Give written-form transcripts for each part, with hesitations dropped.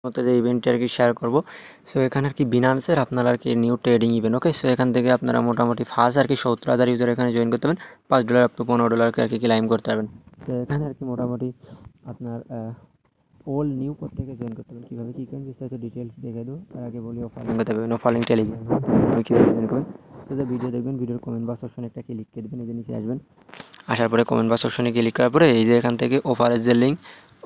মতো যে ইভেন্টটি আর কি শেয়ার করবো। সো এখানে আর কি বিনান্সের আপনার আর কি নিউ ট্রেডিং ইভেন্ট। ওকে, সো এখান থেকে আপনারা মোটামুটি ফার্স্ট আর কি 70,000 ইউজার এখানে জয়েন করতে পারবেন, $5 আপ টু $15 আর কি ক্লাইম করতে পারবেন। তো এখানে আর কি মোটামুটি আপনার ওল্ড নিউ প্রত্যেকে জয়েন করতে পারবেন। কীভাবে কী করেন বিস্তারিত ডিটেলস দেখে দেবো। তার আগে বলি অফারিং করতে পারবেন, অফারিং টেলিগ্রাম কীভাবে জয়েন করবেন। তো যে ভিডিও দেখবেন, ভিডিওর কমেন্ট বক্স অপশনে একটা ক্লিক করে দেবেন, এই যে নিচে আসবেন, আসার পরে কমেন্ট বক্স অপশনে ক্লিক করার পরে এই যে এখান থেকে অফারের যে লিঙ্ক,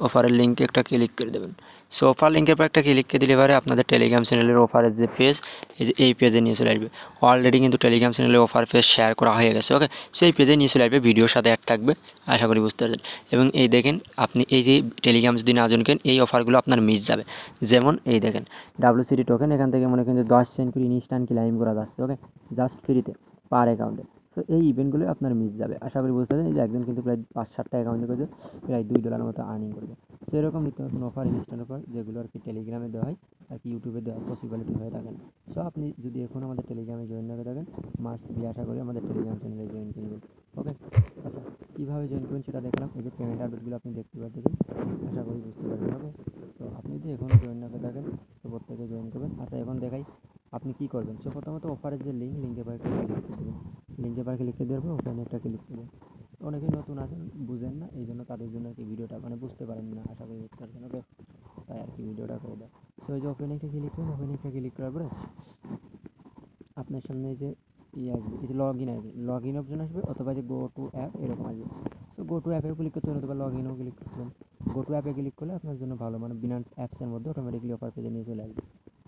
অফারের লিঙ্কে একটা ক্লিক করে দেবেন। সো অফার লিঙ্কের পর একটা ক্লিক করে দিলে পরে আপনাদের টেলিগ্রাম চ্যানেলের অফারের যে পেজ, এই পেজে নিয়ে চলে আসবে। অলরেডি কিন্তু টেলিগ্রাম চ্যানেলে অফার পেজ শেয়ার করা হয়ে গেছে। ওকে, সেই পেজে নিয়ে চলে আসবে, ভিডিওর সাথে অ্যাড থাকবে, আশা করি বুঝতে পারছেন। এবং এই দেখেন, আপনি এই যে টেলিগ্রাম যদি না জয়েন করেন এই অফারগুলো আপনার মিস যাবে। যেমন এই দেখেন WCT টোকেন, এখান থেকে মনে করেন যে 10 সেন্ট করে ইনস্ট্যান্ট ক্লাইম করা যাচ্ছে। ওকে, জাস্ট ফ্রিতে পার অ্যাকাউন্টে। তো এই ইভেন্টগুলো আপনার মিস যাবে, আশা করি বুঝতে পারছেন। এই যে একজন কিন্তু প্রায় 5-7টা অ্যাকাউন্টে করেছে, প্রায় $2 মতো আর্নিং করবে। তো এরকম নিত্য নতুন অফার, ইনস্ট্যান্ট অফার, যেগুলো আর কি টেলিগ্রামে দেওয়া হয় আর কি ইউটিউবে দেওয়ার পসিবিলিটি হয়ে থাকে না। সো আপনি যদি এখন আমাদের টেলিগ্রামে জয়েন না করে থাকেন, মাস্ট বি আশা করি আমাদের টেলিগ্রাম চ্যানেলে জয়েন করবেন। ওকে, আচ্ছা কীভাবে জয়েন করবেন সেটা দেখলাম। এই যে পেমেন্ট আপডেটগুলো আপনি দেখতে পাচ্ছেন, আশা করি বুঝতে পারবেন। ওকে, তো আপনি যদি এখনও জয়েন না করে থাকেন তো প্রত্যেকে জয়েন করবেন। আচ্ছা এখন দেখাই আপনি কী করবেন। সো প্রথমত অফারের যে লিঙ্কে পারে ক্লিক করে দেবেন, লিঙ্কে পারে ক্লিক করে দেওয়ার পর ওখানে একটা ক্লিক করবেন। অনেকেই নতুন আছেন, বুঝেন না, এই জন্য তাদের জন্য আর কি ভিডিওটা মানে বুঝতে পারেন না, আশা করি বুঝতে পারছেন। ওকে, তাই আর কি ভিডিওটা করে দেয়। সো এই যে ওপেনে একটা ক্লিক করুন, ওপেনে একটা ক্লিক করার পরে আপনার সামনে এই যে আসবে, এই যে লগ ইন অপশন আসবে, অথবা যে গো টু অ্যাপ এরকম আসবে। সো গো টু অ্যাপে ক্লিক করতে হবে, অথবা লগ ইনও ক্লিক করতে হবে। গো টু অ্যাপে ক্লিক করলে আপনার জন্য ভালো, মানে বিনান্স অ্যাপসের মধ্যে অটোমেটিকলি অফার পেজে নিয়ে চলে আসবে।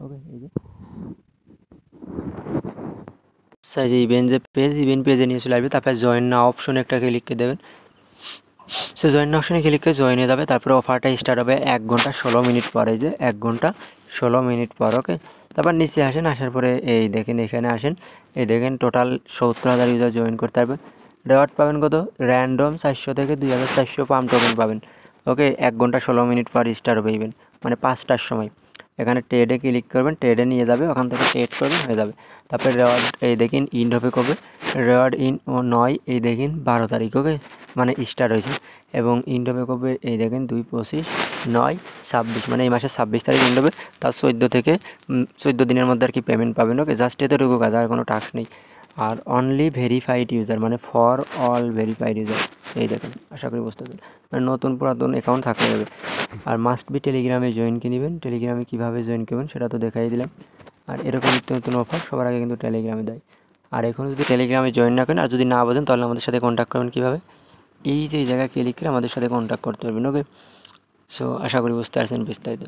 ওকে, এই যে যে ইভেন্ট যে পেজ, ইভেন্ট পেজে নিয়ে চলে আসবে। তারপরে জয়েন নাও অপশনে একটা ক্লিক করে দেবেন। সো জয়েন নাও অপশনে ক্লিক করে জয়েন হয়ে যাবে। তারপরে অফারটা স্টার্ট হবে 1 ঘন্টা 16 মিনিট পরে, যে 1 ঘন্টা 16 মিনিট পর। ওকে, তারপর নিচে আসেন, আসার পরে এই দেখেন এখানে আসেন, এই দেখেন টোটাল 70,000 ইউজার জয়েন করতে পারবেন। রেওয়ার্ড পাবেন কত, র্যান্ডম 400 থেকে 2400 পাম টোকেন পাবেন। ওকে, 1 ঘন্টা 16 মিনিট পর স্টার্ট হবে ইভেন্ট, মানে 5টার সময়। এখানে ট্রেডে ক্লিক করবেন, ট্রেডে নিয়ে যাবে, ওখান থেকে ট্রেড করবেন, হয়ে যাবে। তারপরে রেওয়ার্ড এই দেখেন ইন্ড হবে কবে, রেওয়ার্ড ইন 9, এই দেখেন 12 তারিখ। ওকে, মানে স্টার্ট হয়েছে। এবং ইন্ড হবে কবে, এই দেখেন 2-25-9-26, মানে এই মাসের 26 তারিখ ইন্ড হবে। তার 14 দিনের মধ্যে আর কি পেমেন্ট পাবেন। ওকে, জাস্ট এতটুকু কাজ, আর কোনো টাস্ক নেই। আর অনলি ভেরিফাইড ইউজার, মানে ফর অল ভেরিফাইড ইউজার, এই দেখেন, আশা করি বুঝতে পারছেন। মানে নতুন পুরাতন অ্যাকাউন্ট থাকতে হবে। আর মাস্ট বি টেলিগ্রামে জয়েন করে নেবেন। টেলিগ্রামে কীভাবে জয়েন করবেন সেটা তো দেখাই দিলাম। আর এরকম নিত্য নতুন অফার সবার আগে কিন্তু টেলিগ্রামে দেয়। আর এখন যদি টেলিগ্রামে জয়েন না করেন আর যদি না বোঝেন, তাহলে আমাদের সাথে কন্ট্যাক্ট করবেন কীভাবে, এই যে এই জায়গায় ক্লিক করে আমাদের সাথে কন্ট্যাক্ট করতে পারবেন। ওকে, সো আশা করি বুঝতে পারছেন বিস্তারিত।